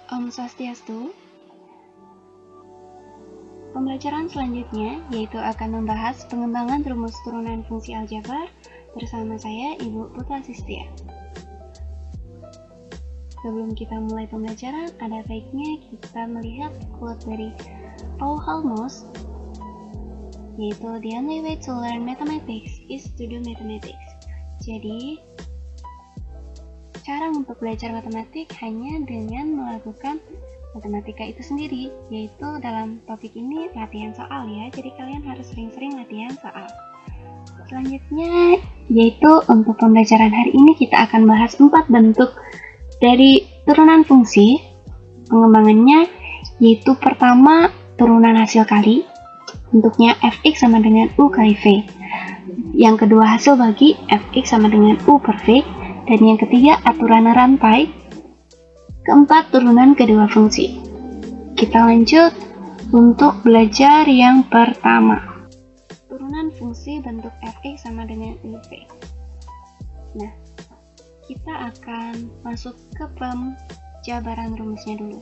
Om Swastiastu. Pembelajaran selanjutnya yaitu akan membahas pengembangan rumus turunan fungsi aljabar bersama saya Ibu Putra Sistia. Sebelum kita mulai pembelajaran, ada baiknya kita melihat quote dari Paul Halmos, yaitu "The only way to learn mathematics is to do mathematics." Jadi, cara untuk belajar matematik hanya dengan melakukan matematika itu sendiri, yaitu dalam topik ini latihan soal ya, jadi kalian harus sering-sering latihan soal. Selanjutnya, yaitu untuk pembelajaran hari ini kita akan bahas 4 bentuk dari turunan fungsi. Pengembangannya yaitu pertama, turunan hasil kali, bentuknya fx sama dengan u kali v. Yang kedua, hasil bagi, fx sama dengan u per v. Dan yang ketiga, aturan rantai. Keempat, turunan kedua fungsi. Kita lanjut untuk belajar yang pertama. Turunan fungsi bentuk fx sama dengan uv. Nah, kita akan masuk ke penjabaran rumusnya dulu.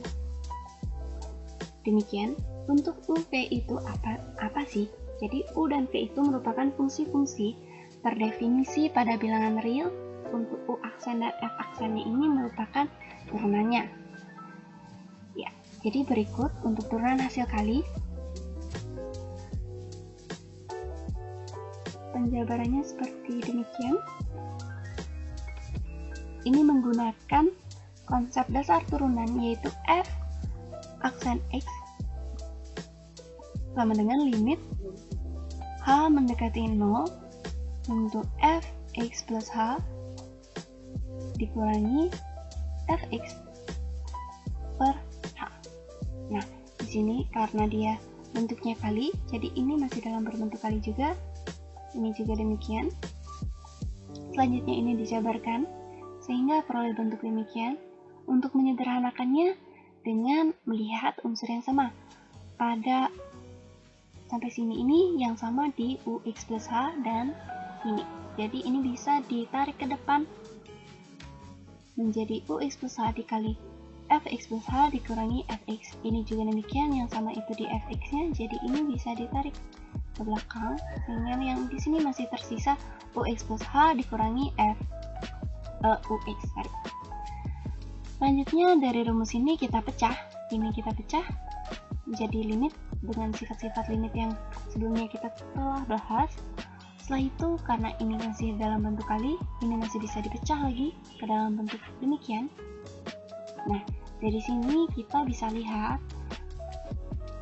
Demikian, untuk uv itu apa sih? Jadi u dan v itu merupakan fungsi-fungsi terdefinisi pada bilangan real. Untuk u aksen dan f aksennya ini merupakan turunannya. Ya, jadi berikut untuk turunan hasil kali. Penjabarannya seperti demikian. Ini menggunakan konsep dasar turunan yaitu f aksen x sama dengan limit h mendekati 0 untuk f x plus h dikurangi fx per h. Nah, di sini karena dia bentuknya kali, jadi ini masih dalam berbentuk kali juga. Ini juga demikian. Selanjutnya ini dijabarkan sehingga peroleh bentuk demikian. Untuk menyederhanakannya dengan melihat unsur yang sama. Pada sampai sini ini yang sama di ux plus h dan ini. Jadi ini bisa ditarik ke depan menjadi ux plus h dikali fx plus h dikurangi fx. Ini juga demikian, yang sama itu di fx-nya, jadi ini bisa ditarik ke belakang sehingga yang di sini masih tersisa ux plus h dikurangi ux. Selanjutnya dari rumus ini kita pecah. Ini kita pecah menjadi limit dengan sifat-sifat limit yang sebelumnya kita telah bahas. Setelah itu, karena ini masih dalam bentuk kali, ini masih bisa dipecah lagi ke dalam bentuk demikian. Nah, dari sini kita bisa lihat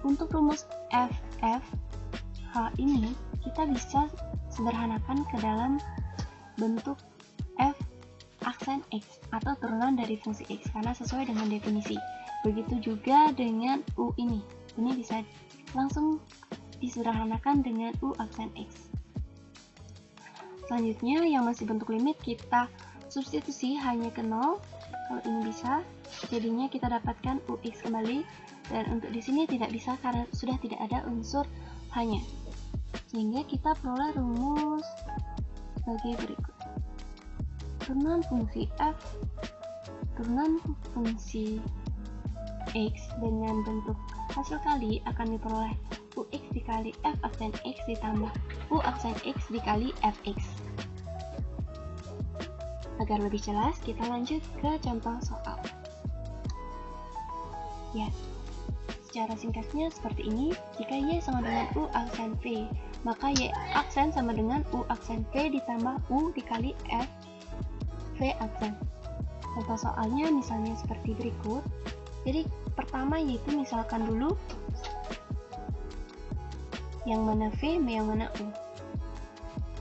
untuk rumus f h ini kita bisa sederhanakan ke dalam bentuk f aksen x atau turunan dari fungsi x karena sesuai dengan definisi. Begitu juga dengan u ini bisa langsung disederhanakan dengan u aksen x. Selanjutnya yang masih bentuk limit kita substitusi hanya ke 0. Kalau ini bisa, jadinya kita dapatkan ux kembali, dan untuk di sini tidak bisa karena sudah tidak ada unsur hanya. Sehingga kita peroleh rumus sebagai berikut. Turunan fungsi f, turunan fungsi x dengan bentuk hasil kali akan diperoleh ux dikali f aksen x ditambah u aksen x dikali fx. Agar lebih jelas, kita lanjut ke contoh soal. Ya, secara singkatnya seperti ini. Jika y sama dengan u aksen v, maka y aksen sama dengan u aksen v ditambah u dikali f v aksen. Contoh soalnya misalnya seperti berikut. Jadi pertama yaitu misalkan dulu yang mana v, yang mana u.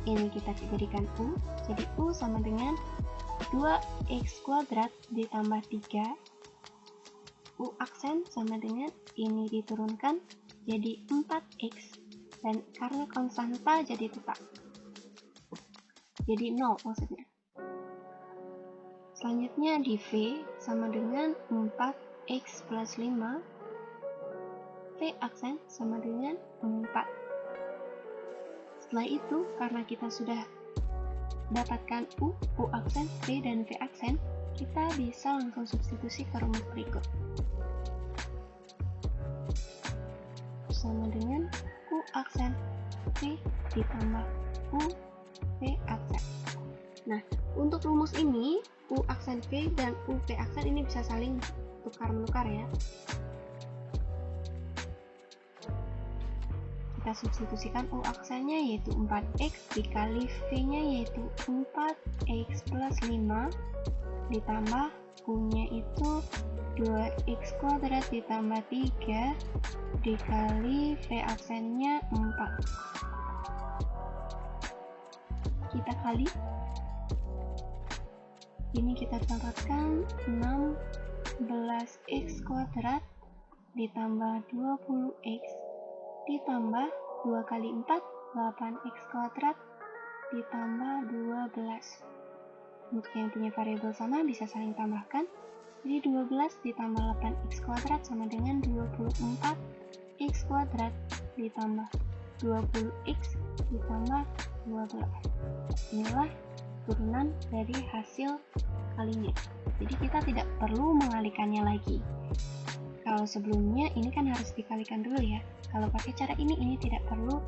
Ini kita jadikan u, jadi u sama dengan 2x kuadrat ditambah 3. U aksen sama dengan ini diturunkan jadi 4x, dan karena konstanta jadi tetap. Jadi 0 maksudnya. Selanjutnya di v sama dengan 4x plus 5. V aksen sama dengan 4. Setelah itu, karena kita sudah dapatkan u aksen, v dan v aksen, Kita bisa langsung substitusi ke rumus berikut. Sama dengan U aksen V ditambah U V aksen. Nah, untuk rumus ini, U aksen V dan U V aksen ini bisa saling tukar-menukar ya. Kita substitusikan U aksennya yaitu 4X dikali V-nya yaitu 4X plus 5 ditambah U-nya itu 2X kuadrat ditambah 3 dikali V aksennya 4. Kita kali. Ini kita dapatkan 16X kuadrat ditambah 20X ditambah 2 kali 4, 8X kuadrat ditambah 12. Untuk yang punya variabel sama bisa saling tambahkan. Jadi 12 ditambah 8X kuadrat sama dengan 24X kuadrat ditambah 20X ditambah 12. Inilah turunan dari hasil kalinya. Jadi kita tidak perlu mengalikannya lagi. Kalau sebelumnya ini kan harus dikalikan dulu ya. Kalau pakai cara ini tidak perlu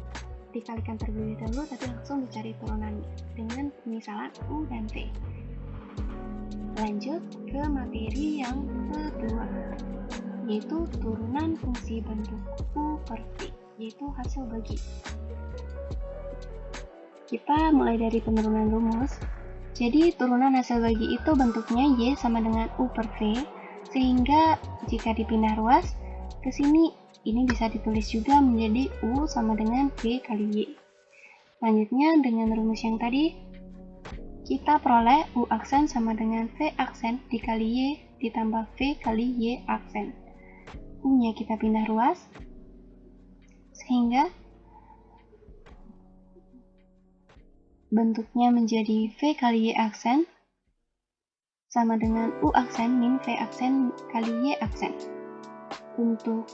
dikalikan terlebih dahulu, tapi langsung dicari turunannya dengan pemisalan U dan V. Lanjut ke materi yang kedua, yaitu turunan fungsi bentuk U per V, yaitu hasil bagi. Kita mulai dari penurunan rumus. Jadi turunan hasil bagi itu bentuknya Y sama dengan U per V, sehingga jika dipindah ruas ke sini, ini bisa ditulis juga menjadi U sama dengan V kali Y. Selanjutnya dengan rumus yang tadi, kita peroleh U aksen sama dengan V aksen dikali Y ditambah V kali Y aksen. U-nya kita pindah ruas, sehingga bentuknya menjadi V kali Y aksen sama dengan U aksen min V aksen kali Y aksen. Untuk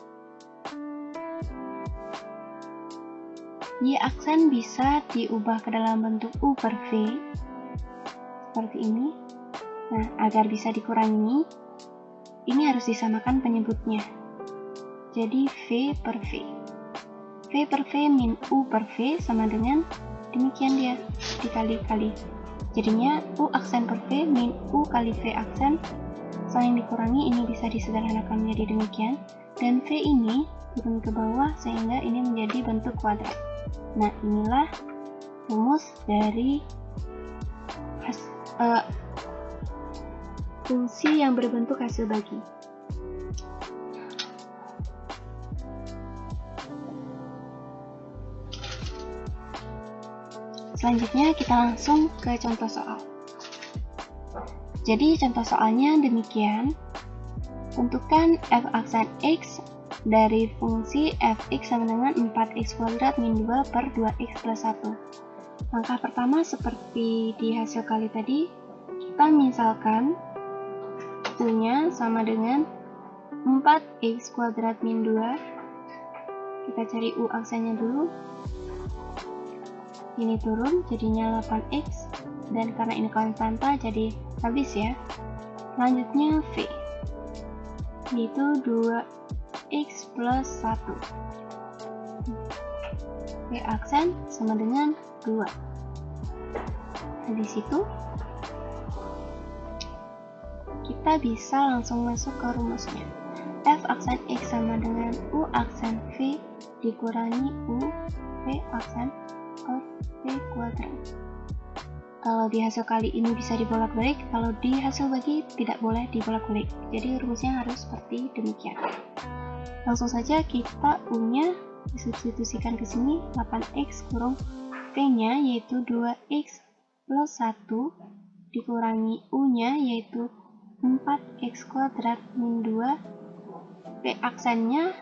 Y aksen bisa diubah ke dalam bentuk U per V seperti ini. Nah, agar bisa dikurangi, ini harus disamakan penyebutnya. Jadi V per V. V per V min U per V sama dengan demikian dia, dikali-kali. Jadinya U aksen per V min U kali V aksen saling dikurangi, ini bisa disederhanakan menjadi demikian. Dan V ini turun ke bawah sehingga ini menjadi bentuk kuadrat. Nah, inilah rumus dari fungsi yang berbentuk hasil bagi. Selanjutnya kita langsung ke contoh soal. Jadi contoh soalnya demikian. Tentukan f aksen x dari fungsi fx sama dengan 4x kuadrat min 2 per 2x plus 1. Langkah pertama seperti di hasil kali tadi, kita misalkan U-nya sama dengan 4x kuadrat min 2. Kita cari U aksennya dulu. Ini turun jadinya 8x, dan karena ini konstanta jadi habis ya. Selanjutnya V, yaitu 2x plus 1. V aksen sama dengan 2. Dari situ kita bisa langsung masuk ke rumusnya. F aksen X sama dengan U aksen V dikurangi U V aksen per V kuadrat. Kalau di hasil kali ini bisa dibolak-balik, kalau di hasil bagi tidak boleh dibolak-balik. Jadi rumusnya harus seperti demikian. Langsung saja kita U-nya disubstitusikan ke sini, 8x kurung V-nya yaitu 2x plus 1 dikurangi U-nya yaitu 4x kuadrat min 2, V aksennya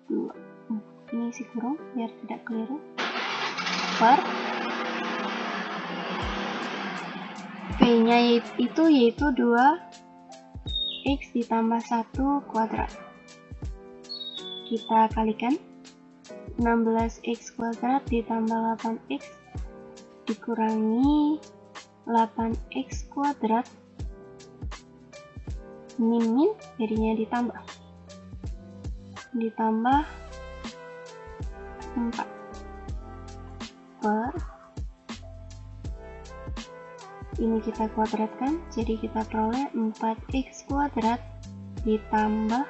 2. Ini isi kurung biar tidak keliru, per V-nya itu yaitu 2x ditambah 1 kuadrat. Kita kalikan 16x kuadrat ditambah 8x dikurangi 8x kuadrat min jadinya ditambah 4 per, ini kita kuadratkan, jadi kita peroleh 4x kuadrat ditambah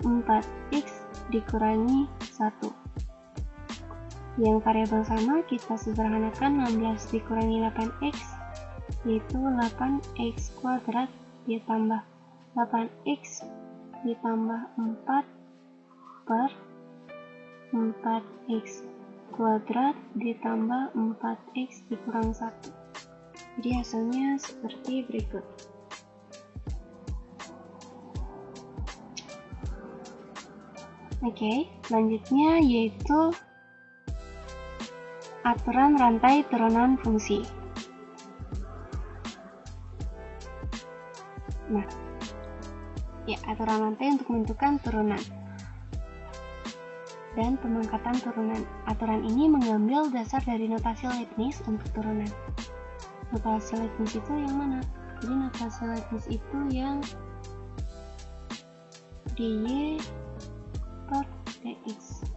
4x dikurangi 1. Yang variabel sama kita sederhanakan, 16 dikurangi 8x yaitu 8x kuadrat ditambah 8x ditambah 4 per 4x kuadrat ditambah 4x dikurang 1. Jadi hasilnya seperti berikut. Oke, selanjutnya yaitu aturan rantai turunan fungsi. Nah, ya, aturan rantai untuk menentukan turunan dan pemangkatan turunan. Aturan ini mengambil dasar dari notasi Leibniz untuk turunan. Notasi Leibniz itu yang mana? Jadi notasi Leibniz itu yang dy per dx.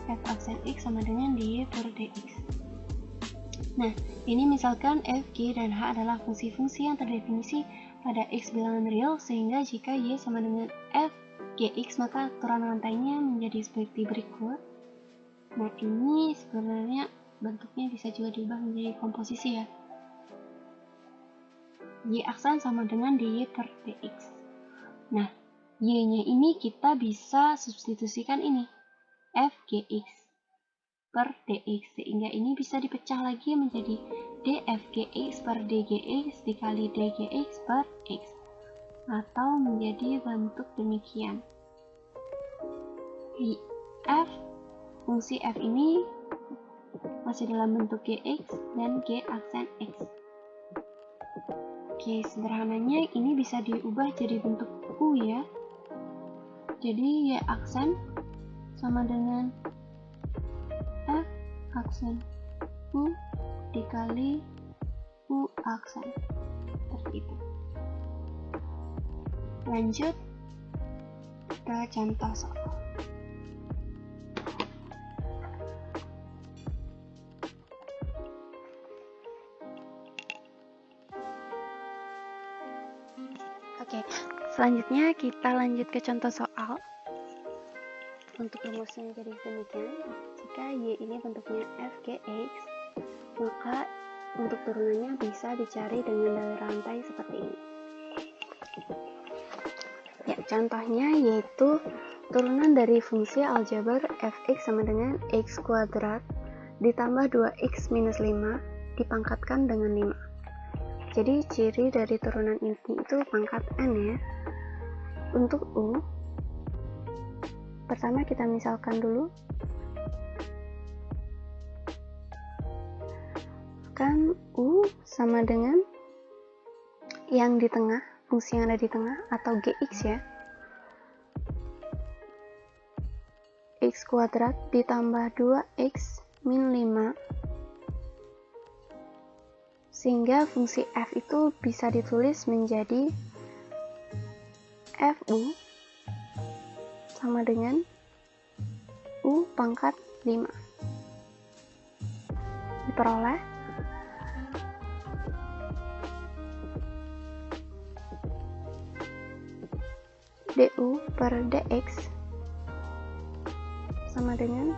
F aksen x sama dengan dy per dx. Nah, ini misalkan f, g, dan h adalah fungsi-fungsi yang terdefinisi pada x bilangan real, sehingga jika y sama dengan f gx maka aturan rantainya menjadi seperti berikut. Nah, ini sebenarnya bentuknya bisa juga diubah menjadi komposisi ya. Y aksen sama dengan dy per dx. Nah, y-nya ini kita bisa substitusikan ini f gx per dx, sehingga ini bisa dipecah lagi menjadi df gx per dgx dikali dgx per x, atau menjadi bentuk demikian. Fungsi f ini masih dalam bentuk gx dan g aksen x. Oke, sederhananya ini bisa diubah jadi bentuk u ya. Jadi y aksen sama dengan f aksen u dikali u aksen, seperti itu. Lanjut ke contoh soal. Oke, selanjutnya kita lanjut ke contoh soal. Untuk rumusnya jadi demikian. Jika y ini bentuknya f gx, maka untuk turunannya bisa dicari dengan dalil rantai seperti ini. Ya, contohnya yaitu turunan dari fungsi aljabar fx sama dengan x kuadrat ditambah 2x minus 5 dipangkatkan dengan 5. Jadi ciri dari turunan ini itu pangkat n ya. Untuk u, pertama kita misalkan dulu, kan u sama dengan yang di tengah, fungsi yang ada di tengah atau gx ya, x kuadrat ditambah 2x min 5, sehingga fungsi f itu bisa ditulis menjadi fu sama dengan u pangkat 5. Diperoleh du per dx sama dengan,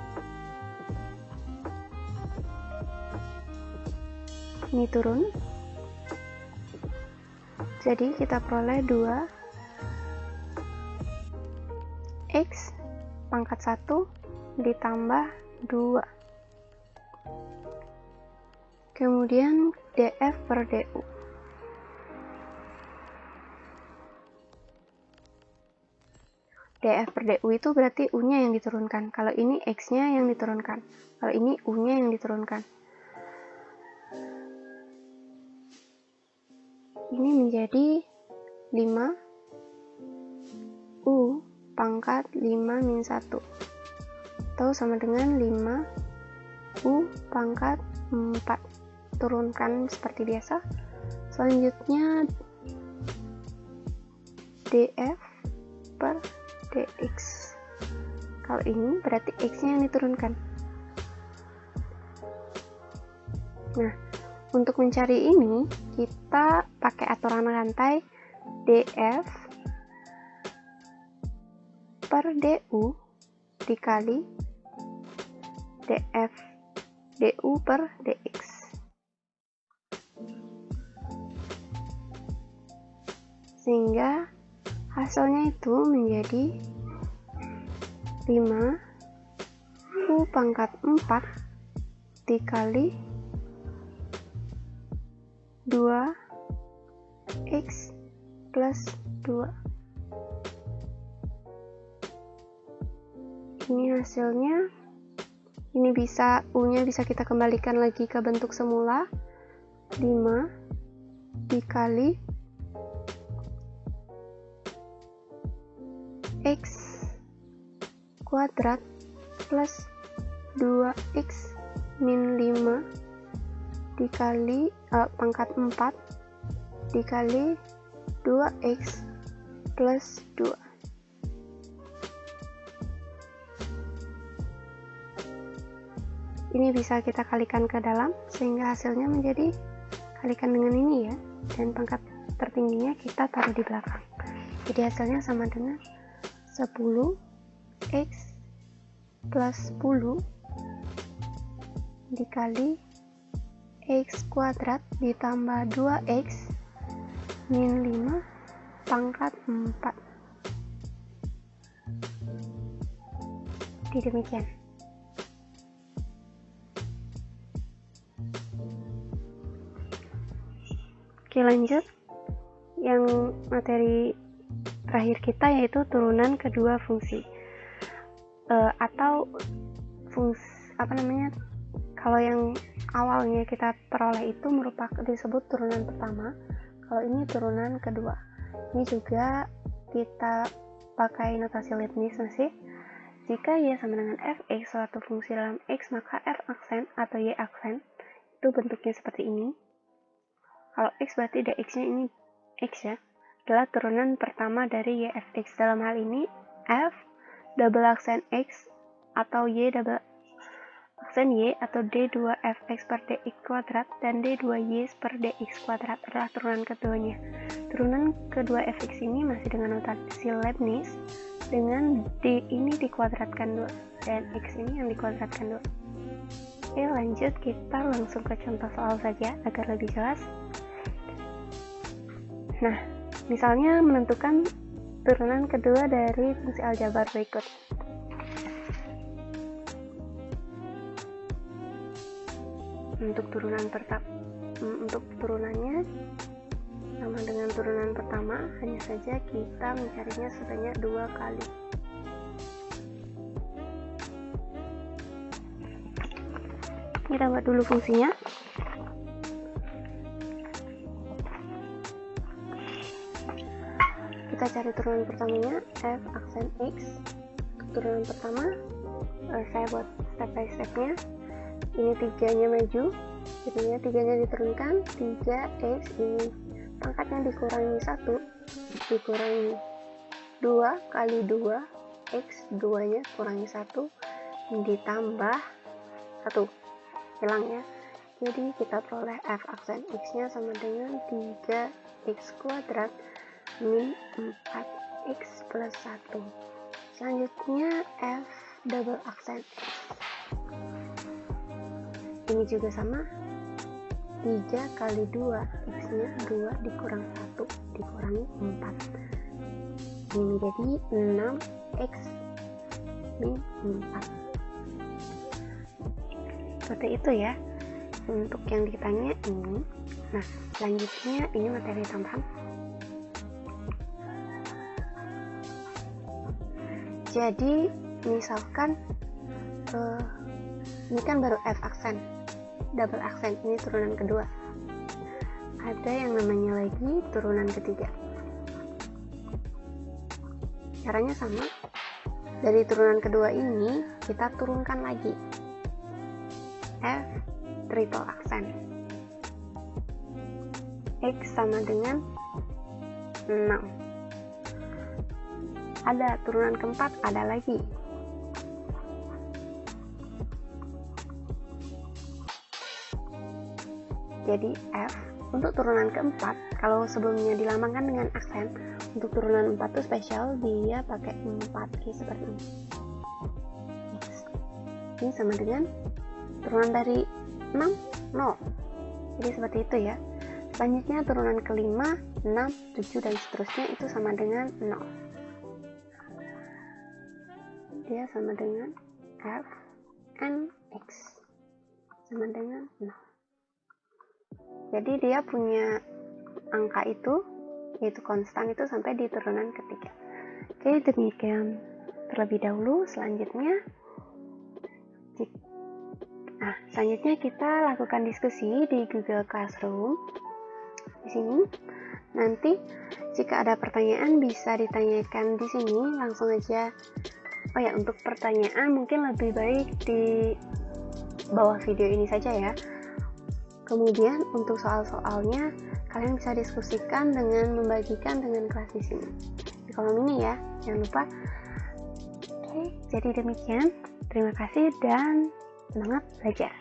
ini turun, jadi kita peroleh 2x pangkat 1 ditambah 2, kemudian df per du. df per du itu berarti u-nya yang diturunkan, kalau ini x-nya yang diturunkan, kalau ini u-nya yang diturunkan. Ini menjadi 5 u pangkat 5 min 1 atau sama dengan 5 u pangkat 4. Turunkan seperti biasa Selanjutnya df per dx. Kalau ini berarti x-nya yang diturunkan. Nah, untuk mencari ini kita pakai aturan rantai df per du dikali df du per dx. Sehingga hasilnya itu menjadi 5 U pangkat 4 dikali 2x plus 2. Ini hasilnya. Ini bisa, U-nya bisa kita kembalikan lagi ke bentuk semula. 5 dikali x kuadrat plus 2x min 5 dikali pangkat 4 dikali 2x plus 2. Ini bisa kita kalikan ke dalam sehingga hasilnya menjadi kalikan dengan ini ya, dan pangkat tertingginya kita taruh di belakang. Jadi hasilnya sama dengan 10x plus 10 dikali x kuadrat ditambah 2x min 5 pangkat 4. Jadi demikian. Oke, lanjut. Yang materi terakhir kita yaitu turunan kedua fungsi. Atau fungsi kalau yang awalnya kita peroleh itu merupakan disebut turunan pertama, kalau ini turunan kedua. Ini juga kita pakai notasi Leibniz masih. Jika y sama dengan fx suatu fungsi dalam x, maka f aksen atau y aksen itu bentuknya seperti ini. Kalau x berarti dx-nya ini x ya, adalah turunan pertama dari y fx. Dalam hal ini f double aksen x atau y double aksen y atau d2fx per dx kuadrat dan d2y per dx kuadrat adalah turunan keduanya. Turunan kedua fx ini masih dengan notasi Leibniz dengan d ini dikuadratkan 2 dan x ini yang dikuadratkan 2. Oke, lanjut, kita langsung ke contoh soal saja agar lebih jelas. Nah, misalnya menentukan turunan kedua dari fungsi aljabar berikut. Untuk turunannya sama dengan turunan pertama, hanya saja kita mencarinya sebanyak 2 kali. Kita buat dulu fungsinya. Kita cari turunan pertamanya, f aksen x. Turunan pertama, saya buat step by stepnya. Ini 3-nya maju, jadinya 3-nya diturunkan, 3x ini pangkatnya dikurangi 1, dikurangi 2 kali 2, x 2-nya kurangi 1, ditambah 1, hilang ya. Jadi kita peroleh f aksen x-nya sama dengan 3x kuadrat min 4x plus 1. Selanjutnya f double aksen x. Ini juga sama, 3 kali 2, x-nya 2 dikurang 1 dikurangi 4. Ini menjadi 6x min 4. Seperti itu ya untuk yang ditanya ini. Nah, selanjutnya ini materi tambahan. Jadi misalkan ini kan baru f aksen, double aksen, ini turunan kedua. Ada yang namanya lagi turunan ketiga. Caranya sama. Dari turunan kedua ini kita turunkan lagi f triple aksen. X sama dengan 6. Ada turunan keempat, ada lagi. Jadi F untuk turunan keempat, kalau sebelumnya dilambangkan dengan aksen, untuk turunan 4 itu spesial, dia pakai 4G seperti ini. Ini sama dengan turunan dari 6, 0. Jadi seperti itu ya. Selanjutnya turunan kelima, 6, 7 dan seterusnya itu sama dengan 0. Dia sama dengan F and X sama dengan 0. Jadi dia punya angka itu, yaitu konstan itu sampai di turunan ketiga. Oke, demikian terlebih dahulu. Selanjutnya kita lakukan diskusi di Google Classroom. Di sini nanti jika ada pertanyaan bisa ditanyakan di sini langsung aja. Oh ya, untuk pertanyaan mungkin lebih baik di bawah video ini saja ya. Kemudian untuk soal-soalnya kalian bisa diskusikan dengan membagikan dengan kelas di sini di kolom ini ya, jangan lupa. Oke, jadi demikian. Terima kasih dan semangat belajar.